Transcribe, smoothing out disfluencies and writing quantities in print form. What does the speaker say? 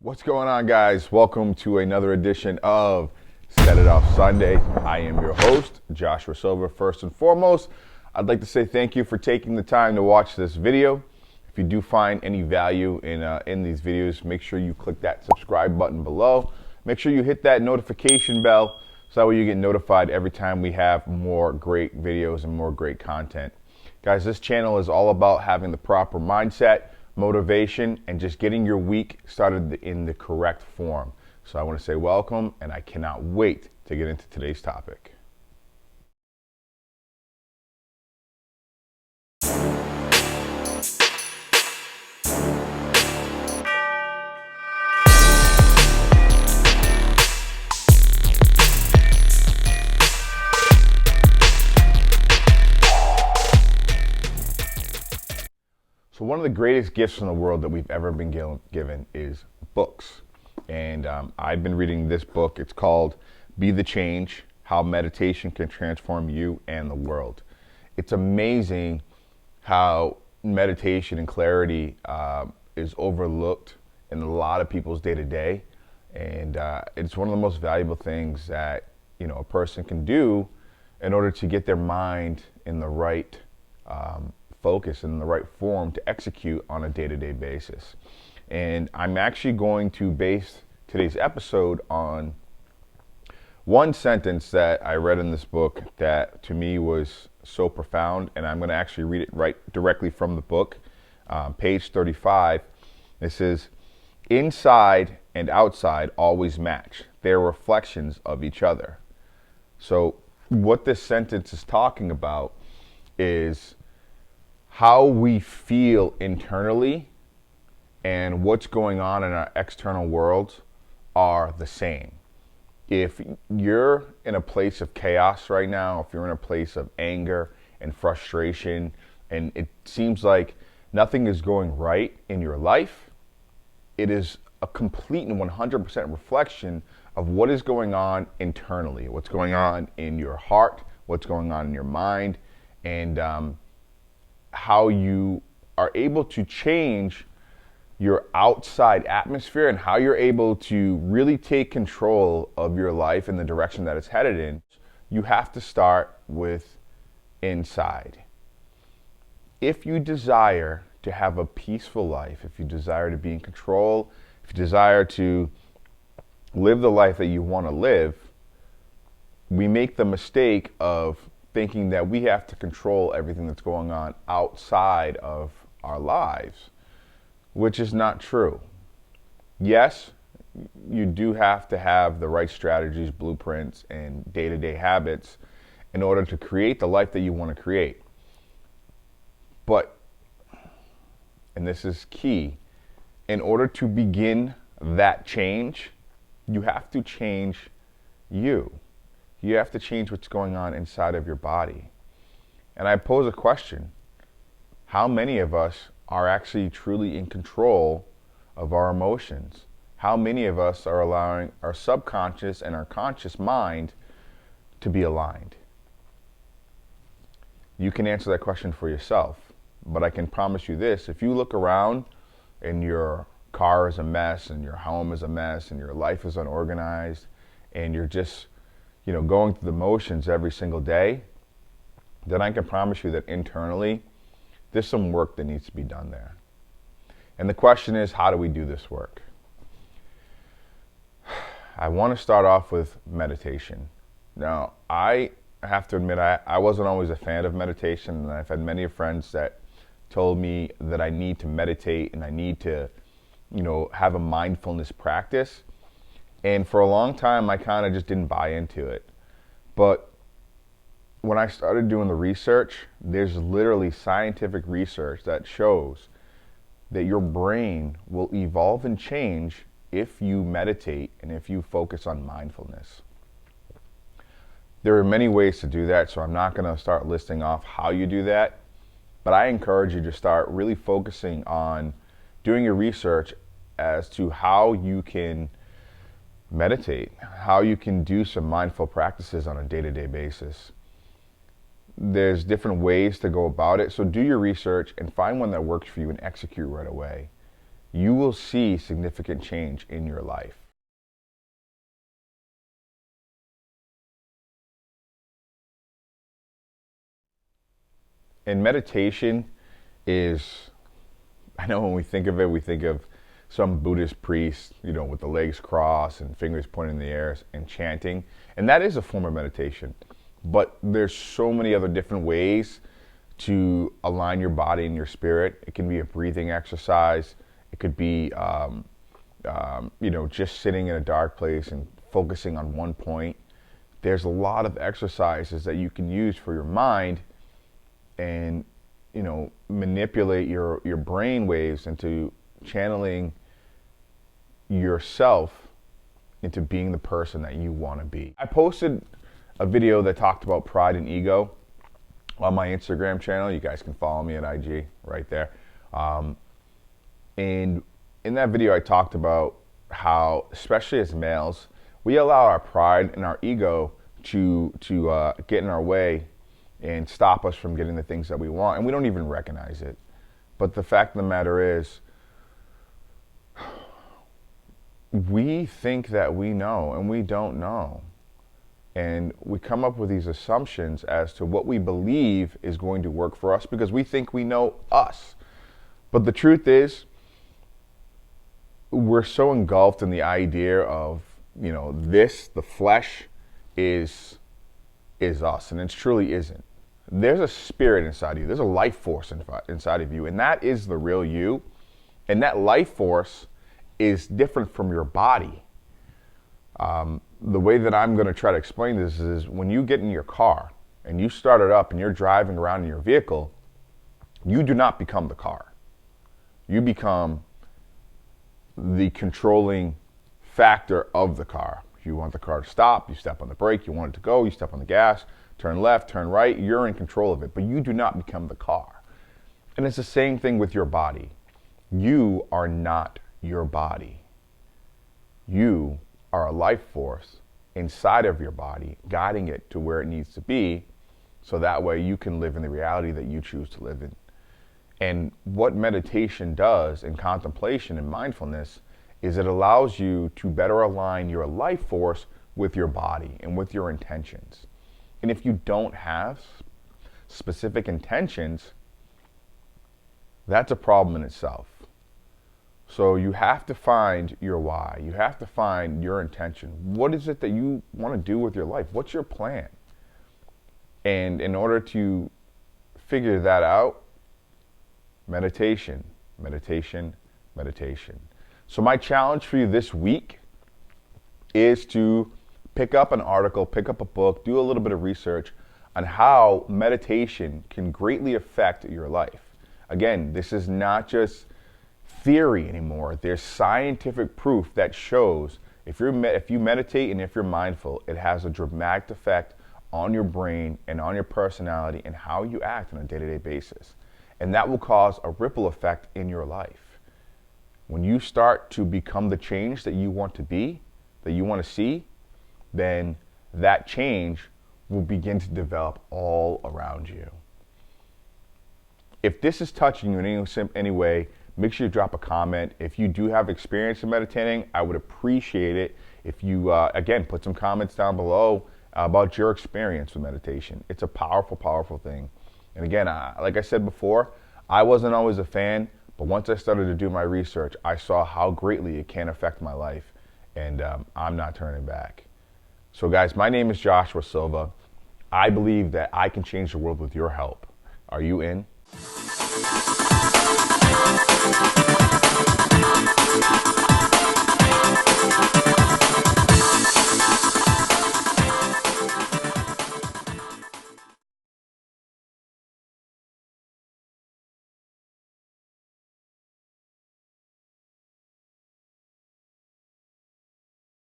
What's going on, guys? Welcome to another edition of Set It Off Sunday. I am your host, Joshua Silva. First and foremost, I'd like to say thank you for taking the time to watch this video. If you do find any value in these videos, make sure you click that subscribe button below. Make sure you hit that notification bell so that way you get notified every time we have more great videos and more great content. Guys, this channel is all about having the proper mindset, motivation, and just getting your week started in the correct form. So I want to say welcome, and I cannot wait to get into today's topic. So one of the greatest gifts in the world that we've ever been given is books. And I've been reading this book. It's called Be the Change: How Meditation Can Transform You and the World. It's amazing how meditation and clarity is overlooked in a lot of people's day-to-day. And it's one of the most valuable things that a person can do in order to get their mind in the right focus and in the right form to execute on a day-to-day basis. And I'm actually going to base today's episode on one sentence that I read in this book that to me was so profound, and I'm going to actually read it right directly from the book, page 35. It says, "Inside and outside always match. They're reflections of each other." So what this sentence is talking about is how we feel internally and what's going on in our external world are the same. If you're in a place of chaos right now, if you're in a place of anger and frustration, and it seems like nothing is going right in your life, it is a complete and 100% reflection of what is going on internally, what's going on in your heart, what's going on in your mind, and how you are able to change your outside atmosphere and how you're able to really take control of your life in the direction that it's headed in. You have to start with inside. If you desire to have a peaceful life, if you desire to be in control, if you desire to live the life that you want to live, we make the mistake of thinking that we have to control everything that's going on outside of our lives, which is not true. Yes, you do have to have the right strategies, blueprints, and day-to-day habits in order to create the life that you want to create. But, and this is key, in order to begin that change, you have to change you. You have to change what's going on inside of your body. And I pose a question. How many of us are actually truly in control of our emotions? How many of us are allowing our subconscious and our conscious mind to be aligned? You can answer that question for yourself, but I can promise you this: if you look around and your car is a mess and your home is a mess and your life is unorganized and you're just going through the motions every single day, then I can promise you that internally, there's some work that needs to be done there. And the question is, how do we do this work? I want to start off with meditation. Now, I have to admit, I wasn't always a fan of meditation, and I've had many friends that told me that I need to meditate and I need to, have a mindfulness practice. And for a long time, I kind of just didn't buy into it. But when I started doing the research, there's literally scientific research that shows that your brain will evolve and change if you meditate and if you focus on mindfulness. There are many ways to do that, so I'm not going to start listing off how you do that. But I encourage you to start really focusing on doing your research as to how you can meditate, how you can do some mindful practices on a day-to-day basis. There's different ways to go about it, so do your research and find one that works for you and execute right away. you will see significant change in your life. And meditation is, I know when we think of it, we think of some Buddhist priest, with the legs crossed and fingers pointing in the air and chanting. And that is a form of meditation. But there's so many other different ways to align your body and your spirit. It can be a breathing exercise. It could be, just sitting in a dark place and focusing on one point. There's a lot of exercises that you can use for your mind and manipulate your brain waves into channeling yourself into being the person that you want to be. I posted a video that talked about pride and ego on my Instagram channel. You guys can follow me at IG right there. And in that video I talked about how, especially as males, we allow our pride and our ego to get in our way and stop us from getting the things that we want, and we don't even recognize it. But the fact of the matter is, we think that we know, and we don't know. And we come up with these assumptions as to what we believe is going to work for us because we think we know us. But the truth is, we're so engulfed in the idea of, the flesh is us, and it truly isn't. There's a spirit inside of you. There's a life force inside of you, and that is the real you. And that life force is different from your body. The way that I'm going to try to explain this is when you get in your car and you start it up and you're driving around in your vehicle, you do not become the car. You become the controlling factor of the car. If you want the car to stop, you step on the brake. You want it to go, you step on the gas. Turn left, turn right, you're in control of it, but you do not become the car. And it's the same thing with your body. You are not your body. You are a life force inside of your body, guiding it to where it needs to be, so that way you can live in the reality that you choose to live in. And what meditation does in contemplation and mindfulness is it allows you to better align your life force with your body and with your intentions. And if you don't have specific intentions, that's a problem in itself. So you have to find your why. You have to find your intention. What is it that you want to do with your life? What's your plan? And in order to figure that out, meditation, meditation, meditation. So my challenge for you this week is to pick up an article, pick up a book, do a little bit of research on how meditation can greatly affect your life. Again, this is not just theory anymore. There's scientific proof that shows if you meditate and if you're mindful, it has a dramatic effect on your brain and on your personality and how you act on a day-to-day basis. And that will cause a ripple effect in your life. When you start to become the change that you want to be, that you want to see, then that change will begin to develop all around you. If this is touching you in any way, make sure you drop a comment. If you do have experience in meditating, I would appreciate it if you, again, put some comments down below about your experience with meditation. It's a powerful, powerful thing. And again, like I said before, I wasn't always a fan, but once I started to do my research, I saw how greatly it can affect my life, and I'm not turning back. So guys, my name is Joshua Silva. I believe that I can change the world with your help. Are you in?